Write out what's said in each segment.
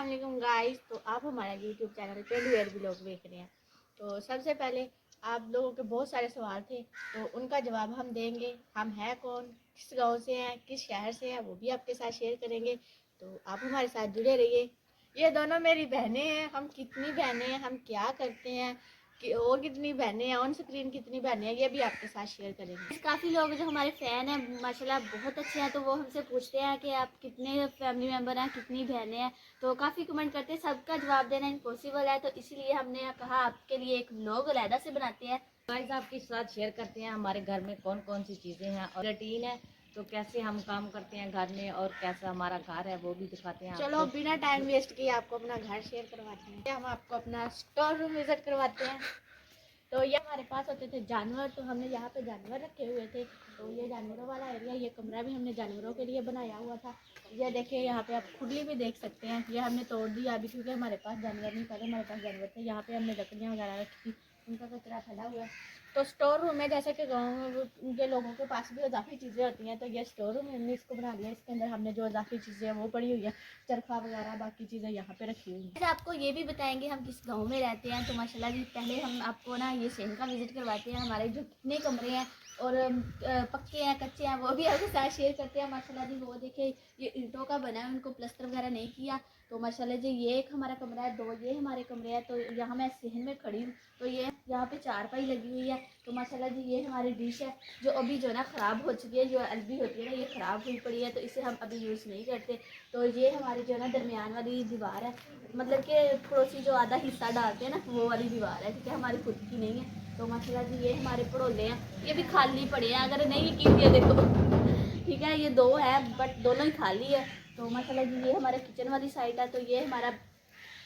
अस्सलाम गाइस। तो आप हमारा YouTube channel Trend Wear Vlog देख रहे हैं। तो सबसे पहले आप लोगों के बहुत सारे सवाल थे, तो उनका जवाब हम देंगे। हम हैं कौन, किस गांव से हैं, किस शहर से हैं, वो भी आपके साथ शेयर करेंगे। तो आप हमारे साथ जुड़े रहिए। ये दोनों मेरी बहनें हैं। हम कितनी बहनें हैं, हम क्या करते हैं, कि और कितनी बहनें हैं, ऑन स्क्रीन कितनी बहनें हैं, ये भी आपके साथ शेयर करेंगे। काफ़ी लोग जो हमारे फ़ैन हैं माशाल्लाह बहुत अच्छे हैं, तो वो हमसे पूछते हैं कि आप कितने फैमिली मेम्बर हैं, कितनी बहनें हैं। तो काफ़ी कमेंट करते हैं, सबका जवाब देना इम्पॉसिबल है, तो इसीलिए हमने कहा आपके लिए एक व्लॉग अलहदा से बनाते हैं। गाइस आपके साथ शेयर करते हैं हमारे घर में कौन कौन सी चीज़ें हैं और रूटीन है, तो कैसे हम काम करते हैं घर में और कैसा हमारा घर है वो भी दिखाते हैं चलो आपको। बिना टाइम वेस्ट किए आपको अपना घर शेयर करवाते हैं। हम आपको अपना स्टोर रूम विजिट करवाते हैं। तो ये हमारे पास होते थे जानवर, तो हमने यहाँ पे जानवर रखे हुए थे। तो ये जानवरों वाला एरिया, ये कमरा भी हमने जानवरों के लिए बनाया हुआ था। ये देखिए, यहाँ पे आप खुली भी देख सकते हैं। ये हमने तोड़ दिया अभी, क्योंकि हमारे पास जानवर नहीं, पहले हमारे पास जानवर थे। यहाँ पे हमने लकड़ियाँ वगैरह रखी थी, उनका कचरा फैला हुआ है। तो स्टोर रूम है, जैसे कि गाँव के लोगों के पास भी इजाफी चीज़ें होती हैं, तो ये स्टोर रूम हमने इसको बना लिया। इसके अंदर हमने जो इजाफी चीज़ें हैं वो पड़ी हुई है, चरखा वगैरह, बाकी चीज़ें यहाँ पे रखी हुई हैं। वैसे आपको ये भी बताएंगे हम किस गांव में रहते हैं। तो माशाल्लाह जी, पहले हम आपको ना ये शहर का विजिट करवाते हैं। हमारे जो कितने कमरे हैं और पक्के हैं, कच्चे हैं, वो भी आपके साथ शेयर करते हैं। माशाल्लाह जी, वो देखिए ये ईंटों का बना है, उनको प्लास्टर वगैरह नहीं किया। तो माशाल्लाह जी, ये एक हमारा कमरा है, दो ये हमारे कमरे हैं। तो यहाँ मैं सहन में खड़ी हूँ, तो ये यहाँ पे चारपाई लगी हुई है। तो माशाल्लाह जी, ये हमारी डिश है, जो अभी जो है ना ख़राब हो चुकी है। जो एलबी होती है ना, ये ख़राब हुई पड़ी है, तो इसे हम अभी यूज़ नहीं करते। तो ये हमारी जो है ना दरमियान वाली दीवार है, मतलब कि पड़ोसी जो आधा हिस्सा डालते हैं ना, वो वाली दीवार है, ठीक है, हमारी खुद की नहीं है। तो माशाल्लाह जी, ये हमारे पड़ोले हैं, ये भी खाली पड़े हैं। अगर नहीं यकीन ये देखो, ठीक है, ये दो है बट दोनों ही खाली है। तो माशाल्लाह जी, ये हमारे किचन वाली साइड है। तो ये हमारा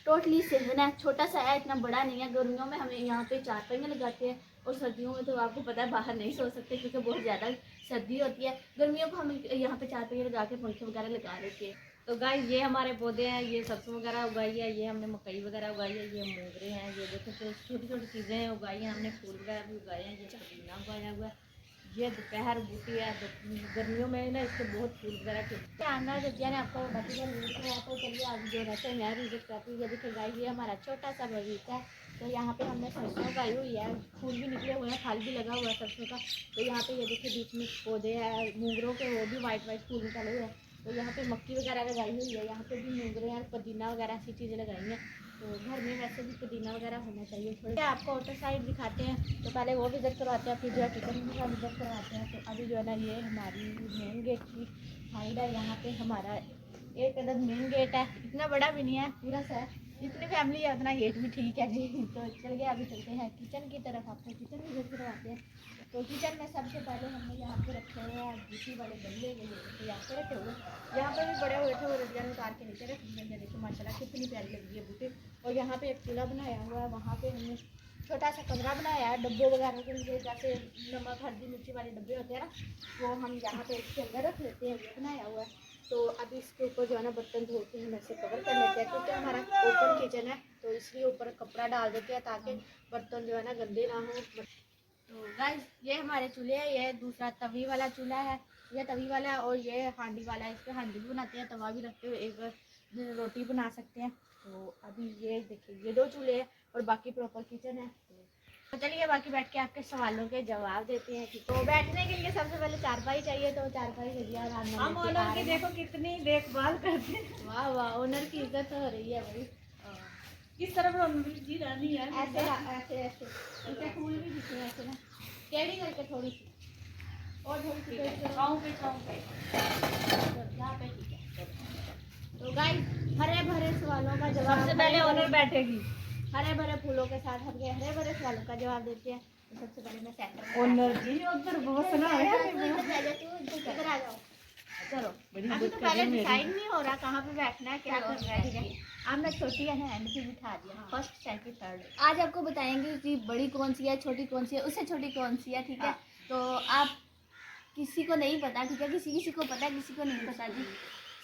टोटली सहन है, छोटा सा है, इतना बड़ा नहीं है। गर्मियों में हमें यहाँ पे चारपाइयाँ लगाते हैं, और सर्दियों में तो आपको पता है बाहर नहीं सो सकते, क्योंकि बहुत ज़्यादा सर्दी होती है। गर्मियों को हम यहाँ पे चारपाइयाँ लगा के पंखे वगैरह लगा लेते हैं। तो गाइस ये हमारे पौधे हैं, ये सरसों वगैरह उगाई है, ये हमने मकई वगैरह उगाई है, ये मोगरे हैं, ये देखो छोटी छोटी चीज़ें हैं उगाई हैं हमने, फूल वगैरह भी उगाए हैं, ये पुदीना उगाया हुआ है, ये दोपहर बूटी है। गर्मियों में ना इसके बहुत फूल वगैरह खिलते हैं। आना जब ने आपको बाकी तो चलिए आज जो रहते हैं मैं विजिट करती हूँ। ये देखिए गाइस, ये हमारा छोटा सा बगीचा है। तो यहाँ पे हमने सरसों उगाई हुई है, फूल भी निकले हुए हैं, फल भी लगा हुआ है सरसों का। तो यहाँ पे ये देखिए बीच में पौधे हैं मूंगरों के, वो भी वाइट वाइट फूल निकले हुए हैं। तो यहाँ पे मक्की वगैरह लगाई हुई है, यहाँ पे भी मूंगरे हैं, पुदीना वगैरह ऐसी चीज़ें लगाई हैं। तो घर में वैसे भी पुदीना वगैरह होना चाहिए। थोड़े आपको आउटर साइड दिखाते हैं, तो पहले वो विजिट करवाते हैं, फिर जो है किचन का विजिट करवाते हैं। तो अभी जो है ना, ये हमारी मेन गेट की साइड है। यहाँ पे हमारा एक अदद मेन गेट है, इतना बड़ा भी नहीं है, पूरा सा है। जितनी फैमिली है उतना गेट भी ठीक है जी। तो चलिए अभी चलते हैं किचन की तरफ, आपको किचन विजिट करवाते हैं। तो किचन में सबसे पहले हमने यहाँ पे रखे हुए हैं दूसरी वाले गमले, तो यहाँ पे रखे हुए, यहाँ पे भी बड़े हुए थे, वो रजिया उतार के नीचे रख दिए। देखिए माशाल्लाह कितनी प्यारी लगी है बूटी। और यहाँ पे एक चूल्हा बनाया हुआ है, वहाँ पे हमने छोटा सा कमरा बनाया है डब्बों वगैरह के लिए, जैसे नमक हल्दी मिर्ची वाले डब्बे होते हैं ना, वो हम यहाँ पे इसके अंदर रख लेते हैं, ये बनाया हुआ है। तो अभी इसके ऊपर जो है ना बर्तन धो के हम ऐसे कवर कर लेते हैं, क्योंकि हमारा ओपन किचन है, तो इसलिए ऊपर कपड़ा डाल देते हैं ताकि बर्तन जो है ना गंदे ना हो। तो गाइस, ये हमारे चूल्हे है, ये दूसरा तवी वाला चूल्हा है, ये तवी वाला है, और ये हांडी वाला है। इस पर हांडी भी बनाते हैं, तवा भी रखते हुए एक रोटी बना सकते हैं। तो अभी ये देखिए, ये दो चूल्हे हैं और बाकी प्रॉपर किचन है। तो चलिए बाकी बैठ के आपके सवालों के जवाब देते हैं। तो बैठने के लिए सबसे पहले चारपाई चाहिए, तो चारपाई ले लिया। हम ओनर की देखो कितनी देखभाल करते हैं। वाह वाह, ओनर की इज्जत हो रही है भाई। किस तरफ जी रानी है, ऐसे ऐसे ऐसे ऐसे फूल भी दिखे हैं ऐसे ना, टेढ़ी करके थोड़ी सी और थोड़ी सी छाँव पे यहाँ पे ठीक है। तो गाइस, हरे भरे सवालों का जवाब सबसे पहले ओनर बैठेगी। हरे भरे फूलों के साथ हम हरे भरे सवालों का जवाब देते हैं। तो सबसे पहले मैं सेंटर ओनर जी उधर बहुत सुना है इधर आ जाओ। चलो अभी तो पहले डिसाइड नहीं हो रहा कहाँ पे बैठना है, क्या करना है, ठीक है। अब मैं छोटी है ना एंड पे बिठा दिया, फर्स्ट सेकंड थर्ड। आज आपको बताएंगे कि बड़ी कौन सी है, छोटी कौन सी है, उससे छोटी कौन सी है, ठीक है। तो आप किसी को नहीं पता, ठीक है, किसी किसी को पता है, किसी को नहीं पता जी।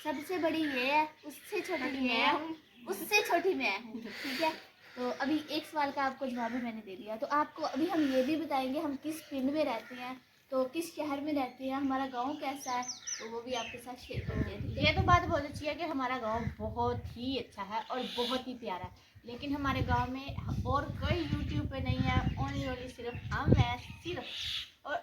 सबसे बड़ी ये है, उससे छोटी मैं हूँ, उससे छोटी मैं हूँ, ठीक है। तो अभी एक सवाल का आपको जवाब भी मैंने दे दिया। तो आपको अभी हम ये भी बताएंगे हम किस पिंड में रहते हैं, तो किस शहर में रहते हैं, हमारा गांव कैसा है, तो वो भी आपके साथ शेयर करते हैं, ठीक है। ये तो बात बहुत अच्छी है कि हमारा गांव बहुत ही अच्छा है और बहुत ही प्यारा है, लेकिन हमारे गांव में और कोई यूट्यूब पे नहीं है, ओनली सिर्फ हम हैं, सिर्फ। और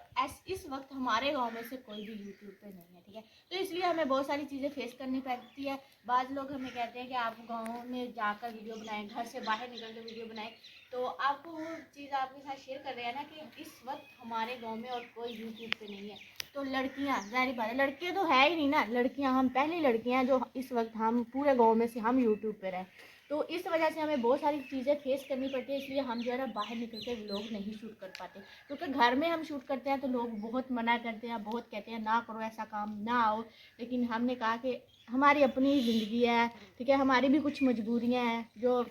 इस वक्त हमारे गांव में से कोई भी यूट्यूब पे नहीं है, ठीक है। तो इसलिए हमें बहुत सारी चीज़ें फेस करनी पड़ती है। बाद लोग हमें कहते हैं कि आप गाँव में जाकर वीडियो बनाएं, घर से बाहर निकल कर वीडियो बनाएं। तो आपको वो चीज़ आपके साथ शेयर कर रहे हैं ना कि इस वक्त हमारे गांव में और कोई यूट्यूब पे नहीं है। तो लड़कियां, जाहिर बात है, लड़के तो है ही नहीं ना, लड़कियां हम पहली लड़कियां हैं जो इस वक्त हम पूरे गांव में से हम यूट्यूब पे रहे। तो इस वजह से हमें बहुत सारी चीज़ें फेस करनी पड़ती है, इसलिए हम जो है ना बाहर निकल के व्लॉग नहीं शूट कर पाते, क्योंकि घर में हम शूट करते हैं तो लोग बहुत मना करते हैं, बहुत कहते हैं ना करो ऐसा काम, ना आओ। लेकिन हमने कहा कि हमारी अपनी ज़िंदगी है, ठीक है, हमारी भी कुछ मजबूरियाँ हैं जो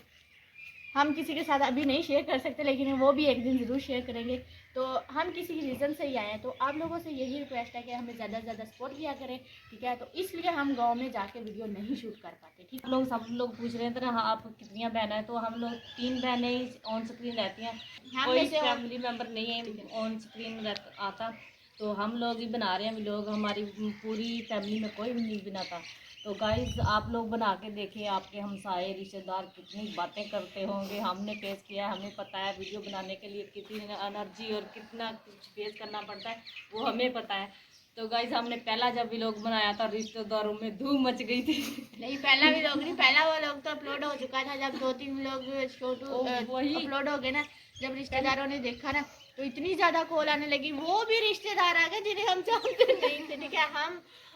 हम किसी के साथ अभी नहीं शेयर कर सकते, लेकिन वो भी एक दिन ज़रूर शेयर करेंगे। तो हम किसी रीज़न से ही आए हैं, तो आप लोगों से यही रिक्वेस्ट है कि हमें ज़्यादा से ज़्यादा सपोर्ट किया करें, ठीक है। तो इसलिए हम गांव में जाके वीडियो नहीं शूट कर पाते, ठीक है। सब लोग पूछ रहे थे ना, हाँ आप कितनी बहनें हैं, तो हम लोग 3 बहनें ही ऑन स्क्रीन रहती हैं, कोई फैमिली मेम्बर नहीं है ऑन स्क्रीन आता। तो हम लोग ही बना रहे हैं व्लॉग, हमारी पूरी फैमिली में कोई भी नहीं बनाता। तो गाइस आप लोग बना के देखिए, आपके हमसाए रिश्तेदार कितनी बातें करते होंगे, हमने फेस किया है, हमें पता है वीडियो बनाने के लिए कितनी एनर्जी और कितना कुछ फेस करना पड़ता है, वो हमें पता है। तो गाइस हमने पहला जब व्लॉग बनाया था रिश्तेदारों में धूम मच गई थी। नहीं, पहला व्लॉग नहीं, पहला वो व्लॉग तो अपलोड हो चुका था जब 2-3 व्लॉग वही अपलोड हो गए ना, जब रिश्तेदारों ने देखा ना तो इतनी ज्यादा कॉल आने लगी, वो भी रिश्तेदार आ गए जिन्हें हम जानते नहीं थे, ठीक है।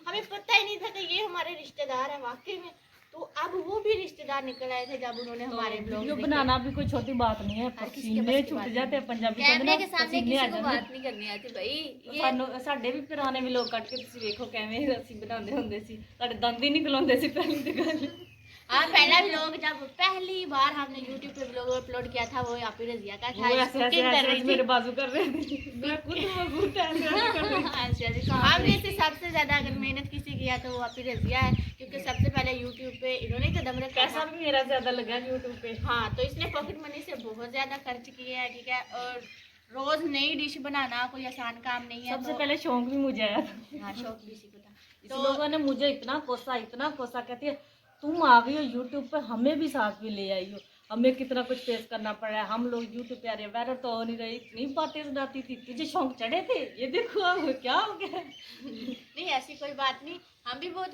हमें पता ही नहीं था कि ये हमारे रिश्तेदार है वाकई में। तो अब वो भी रिश्तेदार निकल आए थे जब उन्होंने हमारे ब्लॉग वीडियो बनाना भी कोई छोटी बात नहीं है, पसीने छूट जाते हैं पंजाबी कैमरे के सामने किसी को बात नहीं करनी आती भाई। ਸਾਡੇ ਵੀ ਪੁਰਾਣੇ ਵੀ ਲੋਕ ਕੱਟ ਕੇ ਤੁਸੀਂ ਵੇਖੋ ਕਿਵੇਂ ਅਸੀਂ ਬਣਾਉਂਦੇ ਹੁੰਦੇ ਸੀ, ਸਾਡੇ ਦੰਦ ਹੀ ਨਿਕਲਾਉਂਦੇ ਸੀ ਪਹਿਲੀ ਤੇ ਗੱਲ। हाँ, पहला व्लॉग जब पहली बार हमने YouTube पे व्लॉग अपलोड किया था, वो आपी रजिया का था, कुकिंग कर रही थी, मेरे बाजू कर रहे थे, मैं खुद ऐसे कर रही थी। हमने से सबसे ज्यादा अगर मेहनत किसी किया तो वो आपी रजिया है, क्योंकि सबसे पहले YouTube पे इन्होंने कदम रखा। पैसा भी मेरा ज्यादा लगा YouTube पे। हाँ, तो इसने पॉकेट मनी से बहुत ज्यादा खर्च किए हैं, ठीक है। और रोज नई डिश बनाना कोई आसान काम नहीं है। सबसे पहले शौक भी मुझे आया था। हाँ, शौक भी इसी को था। तो लोगों ने मुझे इतना कोसा कहती है तुम आ गई हो यूट्यूब पे, हमें भी साथ में ले आई हो, हमें कितना कुछ फेस करना पड़ रहा है, हम लोग यूट्यूब पे आ रहे, वायरल तो हो नहीं रही, इतनी बातें सुनाती थी, तुझे शौक चढ़े थे, ये देखो अब क्या हो गया। नहीं, ऐसी कोई बात नहीं, हम भी बहुत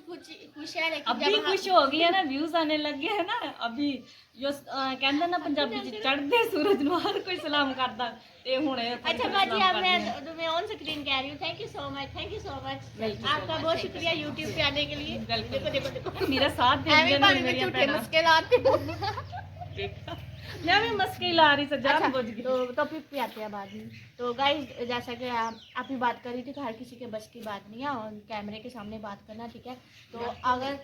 खुश है, लेकिन अभी खुश हो गई है ना, व्यूज आने लग गए है ना। अभी जो कहते ना पंजाबी च चढ़दे सूरज ਨੂੰ हर कोई सलाम करता ते हुणे। अच्छा बाजी, आप मैं ऑन स्क्रीन कह रही हूँ, थैंक यू सो मच, आपका बहुत शुक्रिया यूट्यूब पे आने के लिए। देखो देखो देखो मेरा साथ दे झूठे मस्के लाते मैं भी मस्के ला रही सर जान बुझ गई। तो टॉपिक पे आते हैं बाद में। तो गाइस, जैसा कि आप ही बात कर रही थी कि हर किसी के बस की बात नहीं है और कैमरे के सामने बात करना, ठीक है। तो अगर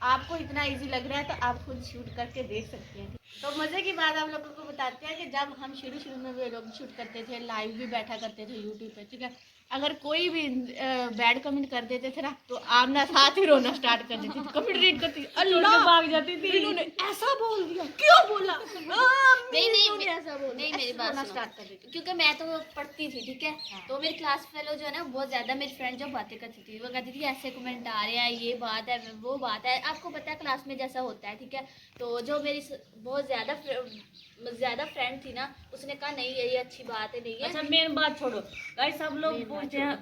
आपको इतना इजी लग रहा है तो आप खुद शूट करके देख सकते हैं। तो मज़े की बात आप लोगों को बताते हैं कि जब हम शुरू में वे लोग शूट करते थे, लाइव भी बैठा करते थे यूट्यूब पे, ठीक है, अगर कोई भी बैड कमेंट कर देते थे ना तो आप ना साथ ही रोना स्टार्ट कर देती थी, कमेंट रीड करती थी, अल्लाह भाग जाती थी, इन्होंने ऐसा बोल दिया, क्यों बोला, नहीं ऐसा बोल, नहीं, मेरी बात सुनो। स्टार्ट कर देती। क्योंकि मैं तो पढ़ती थी, ठीक है। तो मेरी क्लास फेलो जो है ना, बहुत ज़्यादा मेरी फ्रेंड जो बातें करती थी, वो कहती थी ऐसे कमेंट आ रहे हैं, ये बात है वो बात है, आपको पता है क्लास में जैसा होता है, ठीक है। तो जो मेरी बहुत ज़्यादा फ्रेंड थी ना, उसने कहा नहीं ये अच्छी बात है, नहीं है। अच्छा मेन बात छोड़ो गाइस, सब लोग पूछते हैं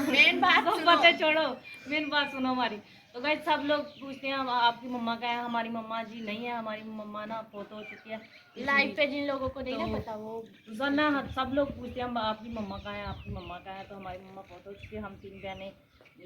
मेन बात बातें छोड़ो, मेन बात सुनो हमारी। तो गाइस सब लोग पूछते हैं आपकी मम्मा का है, हमारी मम्मा जी नहीं है, हमारी मम्मा ना फोत हो चुकी है लाइव पे, जिन लोगों को नहीं ना तो पता वो ना सब लोग पूछते हैं आपकी मम्मा का है, आपकी मम्मा का है। तो हमारी मम्मा फोत हो चुकी है, हम 3 बहनें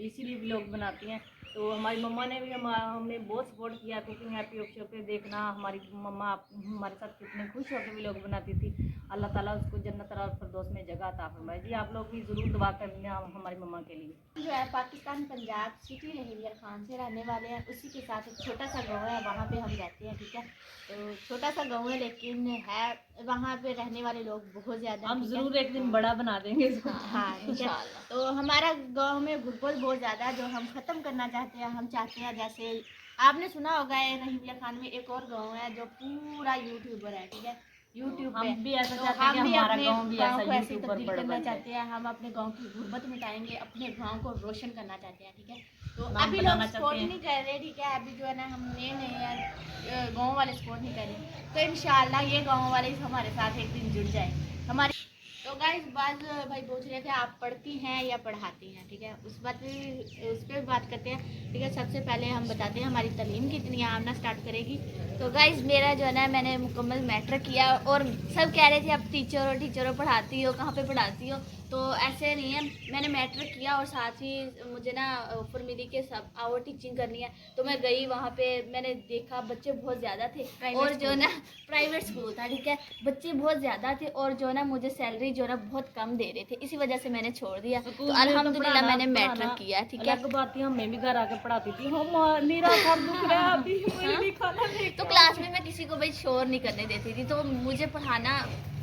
इसीलिए भी लोग बनाती हैं। तो हमारी मम्मा ने भी हमें बहुत सपोर्ट किया, कुकिंग हैप्पी ऑप्शन पे देखना, हमारी मम्मा हमारे साथ कितने खुश होकर भी लोग बनाती थी। अल्लाह ताला उसको जन्नत और फिरदौस में जगह अता फरमाए। जी आप लोग भी ज़रूर दुआ करना हमारी मम्मा के लिए। जो है पाकिस्तान पंजाब सिटी रहीलियर खान से रहने वाले हैं, उसी के साथ एक छोटा सा गाँव है, वहाँ पे हम रहते हैं, ठीक है। तो छोटा सा गाँव है, लेकिन है वहाँ पे रहने वाले लोग बहुत ज़्यादा, हम ज़रूर एक दिन बड़ा बना देंगे इसको। हाँ, ठीक है। तो हमारा गांव में गुरबत बहुत ज़्यादा है जो हम ख़त्म करना चाहते हैं। हम चाहते हैं, जैसे आपने सुना होगा रहीमिया खान में एक और गांव है जो पूरा यूट्यूबर है, ठीक है, यूट्यूब पे। हम भी ऐसा तो चाहते हैं कि हम भी हमारा अपने गाँव भी गाँव ऐसा को ऐसे यूट्यूब पर तब्दील बड़ा करना बन जाए। चाहते हैं, हम अपने गाँव की गुर्बत मिटाएंगे, अपने गाँव को रोशन करना चाहते हैं, ठीक है। तो नाम अभी लोग बनाना सपोर्ट चाहते हैं। नहीं कर रहे, ठीक है। अभी जो है ना हम नए नए हैं, गाँव वाले सपोर्ट नहीं कर रहे। तो इंशाल्लाह ये गाँव वाले हमारे साथ एक दिन जुड़ जाए हमारे। तो गाइस बात भाई पूछ रहे थे आप पढ़ती हैं या पढ़ाती हैं, ठीक है। उस पर भी बात करते हैं, ठीक है। सबसे पहले हम बताते हैं हमारी तालीम कितनी है, आमना स्टार्ट करेगी। तो गाइस मेरा जो है ना मैंने मुकम्मल मैट्रिक किया, और सब कह रहे थे अब टीचर हो पढ़ाती हो, कहाँ पे पढ़ाती हो। तो ऐसे नहीं है, मैंने मैट्रिक किया और साथ ही मुझे ना ऑफर मिली कि सब आओ टीचिंग करनी है। तो मैं गई वहाँ पे, मैंने देखा बच्चे बहुत ज़्यादा थे, और जो ना प्राइवेट स्कूल था, ठीक है। बच्चे बहुत ज़्यादा थे और जो ना मुझे सैलरी जो ना बहुत कम दे रहे थे, इसी वजह से मैंने छोड़ दिया। तो स्कूल में अल्हम्दुलिल्लाह मैंने पढ़ाना मैट्रिक किया, ठीक है। अलग बात थी, हमें भी घर आके पढ़ाती थी। हम मेरा सर दुख रहा है अभी, मुझे भी खाना लेके तो आओ। क्लास में मैं किसी को भाई शोर नहीं करने देती थी, तो मुझे पढ़ाना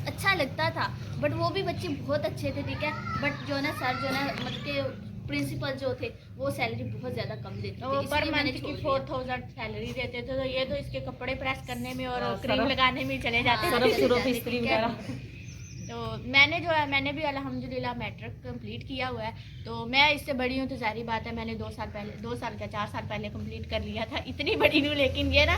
अच्छा लगता था। बट वो भी बच्चे बहुत अच्छे थे, ठीक है। बट जो ना सर जो ना मतलब के प्रिंसिपल जो थे वो सैलरी बहुत ज़्यादा कम देते थे, पर मंथ की 4000 सैलरी देते थे। तो ये तो इसके कपड़े प्रेस करने में और क्रीम लगाने में चले जाते थे, सरफ सुरफ इस्त्री ठीक है। वगैरह। तो मैंने जो है मैंने भी अल्हम्दुलिल्लाह मैट्रिक कंप्लीट किया हुआ है। तो मैं इससे बड़ी हूँ तो जाहिर बात है मैंने 2 साल पहले, 2 साल क्या 4 साल पहले कंप्लीट कर लिया था। इतनी बड़ी नहीं हूँ, लेकिन ये ना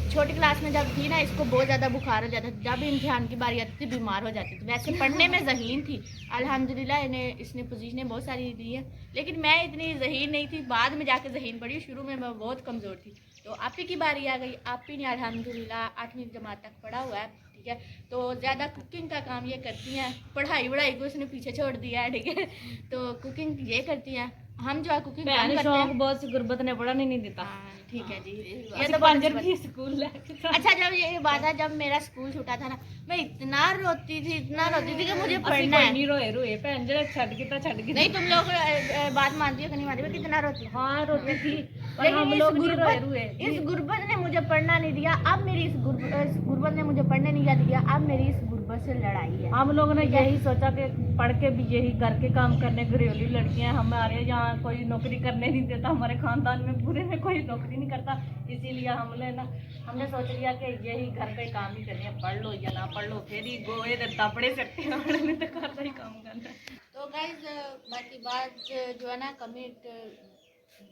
छोटी क्लास में जब थी ना इसको बहुत ज़्यादा बुखार हो जाता था, जब इम्तिहान की बारी आती थी बीमार हो जाती थी। वैसे पढ़ने में ज़हीन थी, अल्हम्दुलिल्लाह इसने पोजीशनें बहुत सारी दी है, लेकिन मैं इतनी ज़हीन नहीं थी। बाद में जाके ज़हीन पड़ी, शुरू में मैं बहुत कमज़ोर थी। तो आप ही की बारी आ गई, आप ही ने अल्हम्दुलिल्लाह 8वीं जमात तक पढ़ा हुआ है, ठीक है। तो ज़्यादा कुकिंग का काम ये करती हैं, पढ़ाई वढ़ाई को इसने पीछे छोड़ दिया है, ठीक है। तो कुकिंग ये करती हैं, हम जो है कुकिंग कम करते शौक हैं। बहुत सी गुर्बत ने पढ़ा नहीं देता। हाँ ठीक है जी, ये ये तो तो पंजर बहुत भी स्कूल है। अच्छा। जब ये बात है, जब मेरा स्कूल छूटा था ना, मैं इतना रोती थी कि मुझे पढ़ना है। नहीं रोए रोए भैन जरा छड़ के नहीं तुम लोग बात मानती हो कि नहीं मानती हो, कितना रोती थी। हाँ रोती थी, पर लेकिन हम लोग नहीं रोए रुए। इस गुर्बत ने मुझे पढ़ना नहीं दिया। अब मेरी इस गुर्बत ने मुझे पढ़ने नहीं दिया। अब मेरी इस गुर्बत से लड़ाई है। हम लोगों ने यही सोचा कि पढ़ के भी यही घर के काम करने, घरेलू लड़कियां, हमारे यहाँ कोई नौकरी करने नहीं देता, हमारे खानदान में पूरे में कोई नौकरी नहीं करता। इसीलिए हमने सोच लिया कि यही घर पे काम ही करने, पढ़ लो या ना पढ़ लो, फिर ही गोए दबड़े सकते हैं, तो घर का ही काम करना है। तो गाइज बाकी बात जो है ना, कमेंट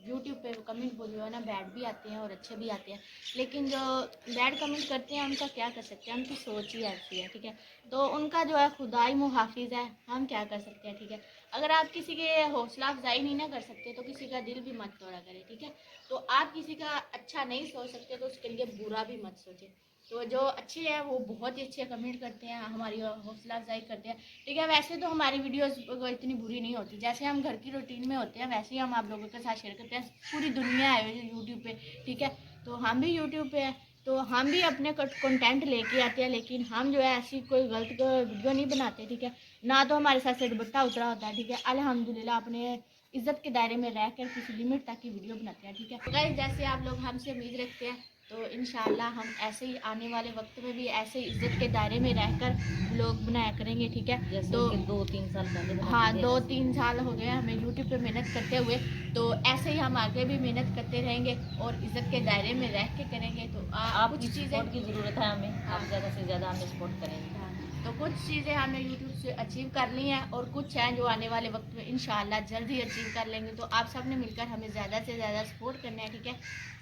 यूट्यूब पे कमेंट जो है ना बैड भी आते हैं और अच्छे भी आते हैं, लेकिन जो बैड कमेंट करते हैं उनका क्या कर सकते हैं, उनकी सोच ही ऐसी है, ठीक है। तो उनका जो है खुदाई मुहाफिज है, हम क्या कर सकते हैं, ठीक है। अगर आप किसी के हौसला अफजाई नहीं ना कर सकते तो किसी का दिल भी मत तोड़ा करें, ठीक है। तो आप किसी का अच्छा नहीं सोच सकते तो उसके लिए बुरा भी मत सोचें। तो जो अच्छे हैं वो बहुत ही अच्छे कमेंट करते हैं, हमारी हौसला अफजाई करते हैं, ठीक है। वैसे तो हमारी वीडियोस इतनी बुरी नहीं होती, जैसे हम घर की रूटीन में होते हैं वैसे ही हम आप लोगों के साथ शेयर करते हैं। पूरी दुनिया है यूट्यूब पे, ठीक है। तो हम भी यूट्यूब पे हैं, तो हम भी अपने कंटेंट लेके आते हैं, लेकिन हम जो है ऐसी कोई गलत वीडियो नहीं बनाते, ठीक है। ना तो हमारे साथ से दुपट्टा उतरा होता है, ठीक है। अल्हम्दुलिल्लाह अपने इज्जत के दायरे में रहकर किसी लिमिट तक की वीडियो बनाते हैं, ठीक है। तो गाइस जैसे आप लोग हमसे उम्मीद रखते हैं, तो इंशाल्लाह हम ऐसे ही आने वाले वक्त में भी ऐसे ही इज्जत के दायरे में रहकर व्लॉग बनाया करेंगे, ठीक है। जैसे तो 2-3 साल पहले हाँ 2-3 साल हो गए हमें यूट्यूब पे मेहनत करते हुए, तो ऐसे ही हम आगे भी मेहनत करते रहेंगे और इज्जत के दायरे में रह के करेंगे। तो आप कुछ चीज़ें सपोर्ट की ज़रूरत है हमें, हाँ। आप ज़्यादा से ज़्यादा हमें सपोर्ट करेंगे। हाँ, तो कुछ चीज़ें हमने यूट्यूब से अचीव कर ली हैं और कुछ हैं जो आने वाले वक्त में इंशाल्लाह जल्द ही अचीव कर लेंगे। तो आप सब ने मिलकर हमें ज़्यादा से ज़्यादा सपोर्ट करना है, ठीक है।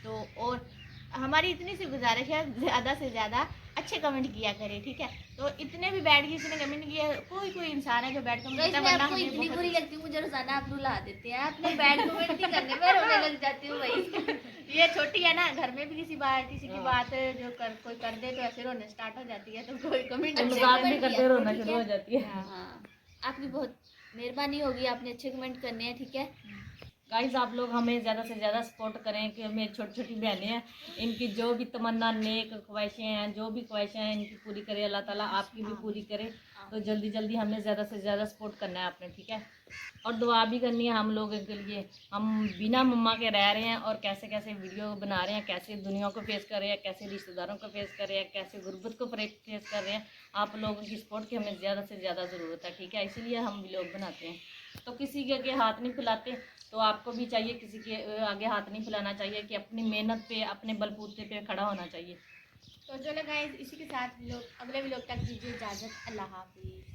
तो और हमारी इतनी सी गुजारिश है, ज़्यादा से ज़्यादा अच्छे कमेंट किया करें, ठीक है। तो इतने भी बैड किसी ने कमेंट किया, कोई इंसान है जो बैड कमेंट करता है, वरना हमें इतनी बहुत बुरी लगती हूँ, मुझे रोजाना आप रुला देते हैं, अपने बैड कमेंट नहीं करने में रोने लग जाती हूँ भाई। ये छोटी है ना, घर में भी किसी की बात जो कोई कर दे तो ऐसे रोने स्टार्ट हो जाती है, तो कोई कमेंट मजाक भी करते रोना शुरू हो जाती है। हाँ। आपकी बहुत मेहरबानी होगी, आपने अच्छे कमेंट करने हैं, ठीक है। गाइस आप लोग हमें ज़्यादा से ज़्यादा सपोर्ट करें कि हमें छोटी छोटी बहनें हैं, इनकी जो भी तमन्ना नेक ख्वाहिशें हैं, जो भी ख्वाहिशें हैं इनकी पूरी करे अल्लाह ताला, आपकी भी पूरी करे। तो जल्दी जल्दी हमें ज़्यादा से ज़्यादा सपोर्ट करना है आपने, ठीक है। और दुआ भी करनी है हम लोगों के लिए, हम बिना मम्मा के रह रहे हैं और कैसे कैसे वीडियो बना रहे हैं, कैसे दुनिया को फेस कर रहे हैं, कैसे रिश्तेदारों को फेस कर रहे हैं, कैसे गुर्बत को फेस कर रहे हैं। आप लोगों की सपोर्ट की हमें ज़्यादा से ज़्यादा ज़रूरत है, ठीक है। इसीलिए हम व्लॉग बनाते हैं। तो किसी के आगे हाथ नहीं फैलाते, तो आपको भी चाहिए किसी के आगे हाथ नहीं फैलाना चाहिए कि अपनी मेहनत पे, अपने बलबूते पे खड़ा होना चाहिए। तो चलो गाइस, इसी के साथ अगले व्लॉग तक दीजिए इजाज़त। अल्लाह हाफिज़।